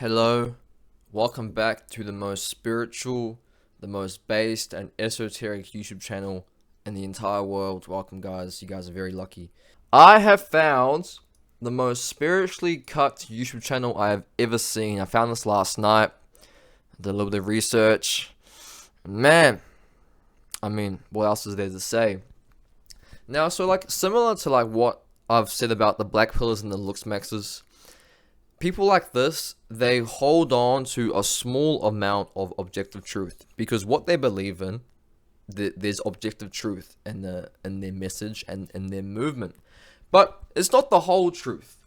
Hello, welcome back to the most spiritual, the most based and esoteric YouTube channel in the entire world. Welcome, guys. You guys are very lucky. I have found the most spiritually cut YouTube channel I have ever seen. I found this last night. Did a little bit of research. Man, what else is there to say? Now, similar to what I've said about the black pillars and the looks maxes, people like this, they hold on to a small amount of objective truth because what they believe in, there's objective truth in their message and in their movement, but it's not the whole truth.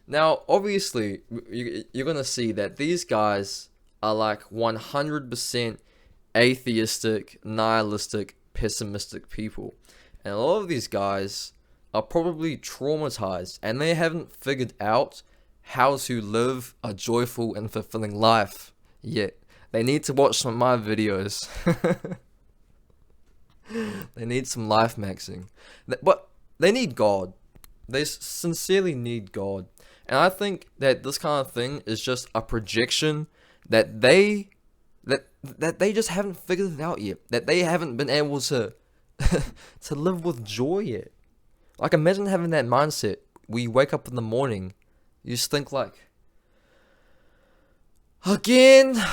Now, obviously, you're gonna see that these guys are 100% atheistic, nihilistic, pessimistic people, and a lot of these guys are probably traumatized and they haven't figured out how to live a joyful and fulfilling life yet. They need to watch some of my videos. They need some life maxing. But they need God. They sincerely need God. And I think that this kind of thing is just a projection that they just haven't figured it out yet. That they haven't been able to to live with joy yet. Imagine having that mindset where you wake up in the morning, you just think again,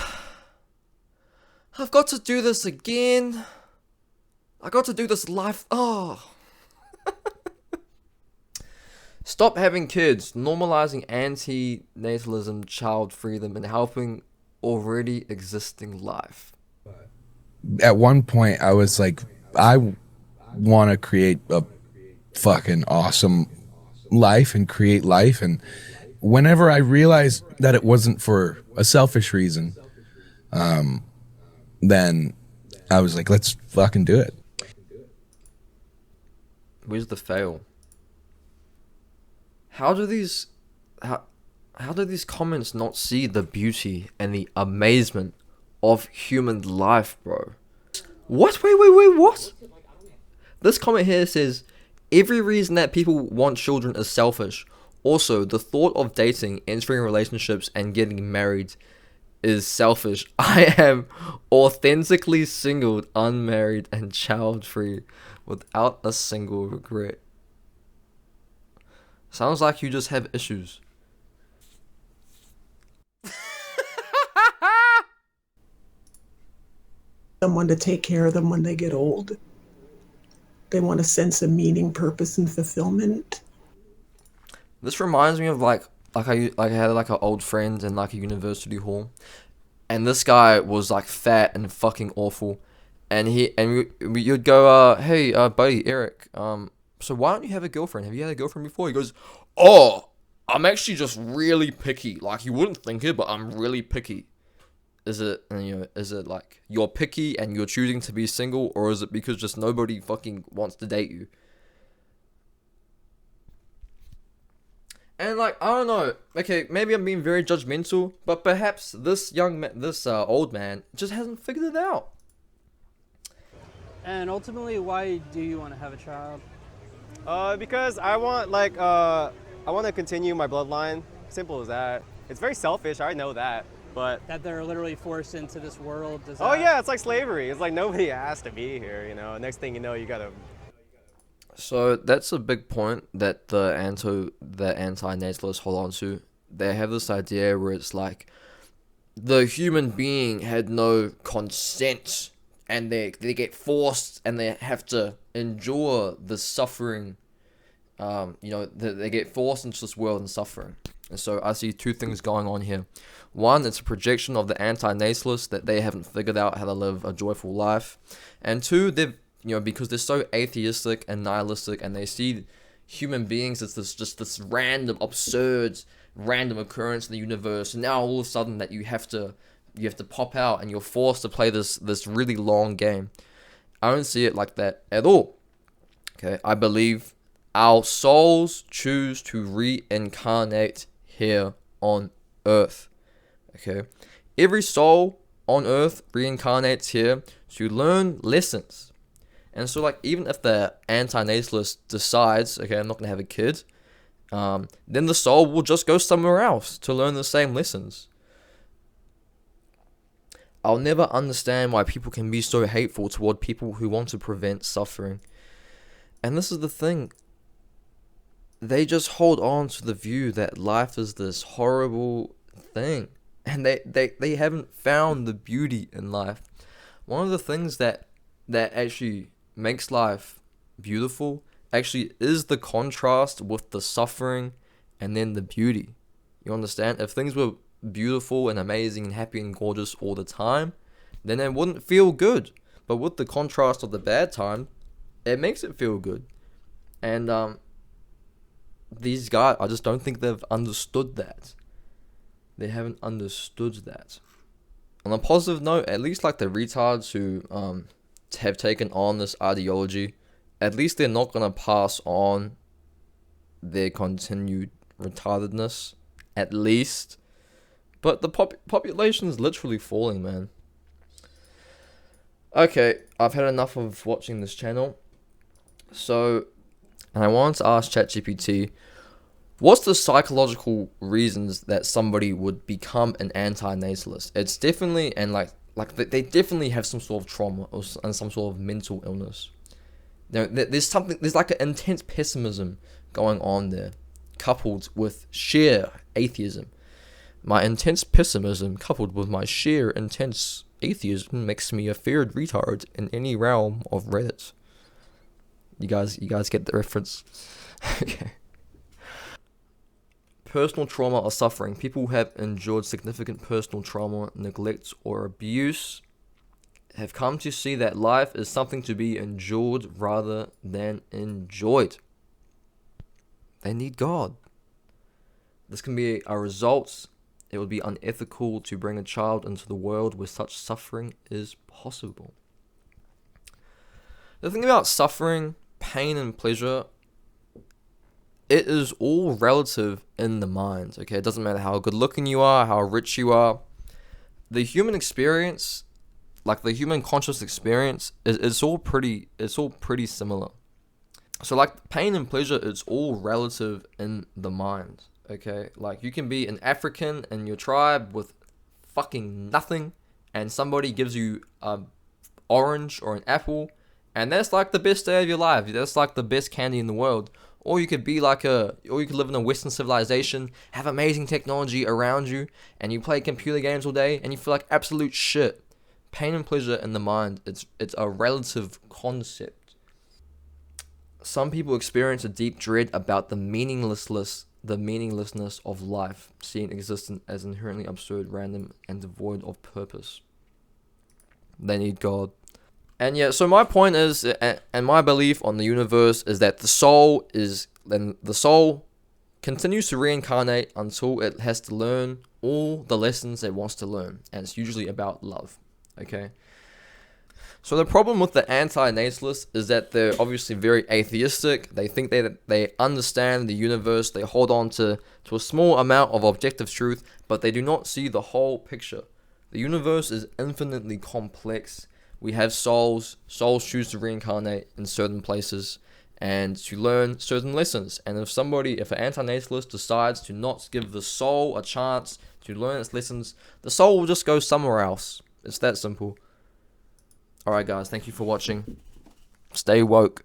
I've got to do this again. I got to do this life. Oh. Stop having kids, normalizing anti-natalism, child freedom, and helping already existing life. At one point, I was like, I want to create a fucking awesome life and create life. And whenever I realized that it wasn't for a selfish reason, then I was like, let's fucking do it. Where's the fail? How do these comments not see the beauty and the amazement of human life, bro? What? Wait, what? This comment here says, every reason that people want children is selfish. Also, the thought of dating, entering relationships, and getting married is selfish. I am authentically single, unmarried, and child-free without a single regret. Sounds like you just have issues. Someone to take care of them when they get old. They want a sense of meaning, purpose, and fulfillment. This reminds me of I had an old friend in a university hall, and this guy was fat and fucking awful, and you'd go, hey, buddy Eric, so why don't you have a girlfriend? Have you had a girlfriend before? He goes, oh, I'm actually just really picky. You wouldn't think it, but I'm really picky. Is it you're picky and you're choosing to be single, or is it because just nobody fucking wants to date you? And I don't know. Okay, maybe I'm being very judgmental, but perhaps this old man just hasn't figured it out. And ultimately, why do you want to have a child? Because I want to continue my bloodline. Simple as that. It's very selfish, I know that, but That they're literally forced into this world? oh yeah, it's like slavery. It's like nobody has to be here, Next thing you know, you gotta. So that's a big point that the anti-natalists hold on to. They have this idea where it's the human being had no consent, and they get forced and they have to endure the suffering. They get forced into this world and suffering. And so I see two things going on here. One, it's a projection of the anti-natalists that they haven't figured out how to live a joyful life. And two, they've because they're so atheistic and nihilistic, and they see human beings as this random, absurd, random occurrence in the universe. And now all of a sudden that you have to pop out and you're forced to play this really long game. I don't see it like that at all. Okay, I believe our souls choose to reincarnate here on Earth. Okay, every soul on Earth reincarnates here to learn lessons. And so, even if the anti-natalist decides, okay, I'm not going to have a kid, then the soul will just go somewhere else to learn the same lessons. I'll never understand why people can be so hateful toward people who want to prevent suffering. And this is the thing. They just hold on to the view that life is this horrible thing. And they haven't found the beauty in life. One of the things that actually makes life beautiful actually is the contrast with the suffering and then the beauty. You understand? If things were beautiful and amazing and happy and gorgeous all the time, then it wouldn't feel good. But with the contrast of the bad time, it makes it feel good. And these guys, I just don't think they've understood that. They haven't understood that. On a positive note, at least like the retards who have taken on this ideology, at least they're not gonna pass on their continued retardedness, at least. But the population is literally falling, man. Okay, I've had enough of watching this channel. So, and I wanted to ask ChatGPT, what's the psychological reasons that somebody would become an anti-natalist? It's definitely, and like they definitely have some sort of trauma and some sort of mental illness. Now, there's like an intense pessimism going on there, coupled with sheer atheism. My intense pessimism coupled with my sheer intense atheism makes me a feared retard in any realm of Reddit. You guys get the reference? Okay. Personal trauma or suffering. People who have endured significant personal trauma, neglect, or abuse have come to see that life is something to be endured rather than enjoyed. They need God. This can be a result. It would be unethical to bring a child into the world where such suffering is possible. The thing about suffering, pain, and pleasure, it is all relative in the mind, okay? It doesn't matter how good looking you are, how rich you are. The human experience, like the human conscious experience, it's all pretty similar. So like pain and pleasure, it's all relative in the mind, okay? Like you can be an African in your tribe with fucking nothing, and somebody gives you an orange or an apple, and that's like the best day of your life. That's like the best candy in the world. Or you could live in a Western civilization, have amazing technology around you, and you play computer games all day, and you feel like absolute shit. Pain and pleasure in the mind, it's a relative concept. Some people experience a deep dread about the meaninglessness of life, seeing existence as inherently absurd, random, and devoid of purpose. They need God. And yeah, so my point is, and my belief on the universe is that the soul continues to reincarnate until it has to learn all the lessons it wants to learn, and it's usually about love, okay? So the problem with the anti-natalists is that they're obviously very atheistic. They think they understand the universe. They hold on to a small amount of objective truth, but they do not see the whole picture. The universe is infinitely complex. We have souls. Souls choose to reincarnate in certain places and to learn certain lessons. And if an anti-natalist decides to not give the soul a chance to learn its lessons, the soul will just go somewhere else. It's that simple. Alright guys, thank you for watching. Stay woke.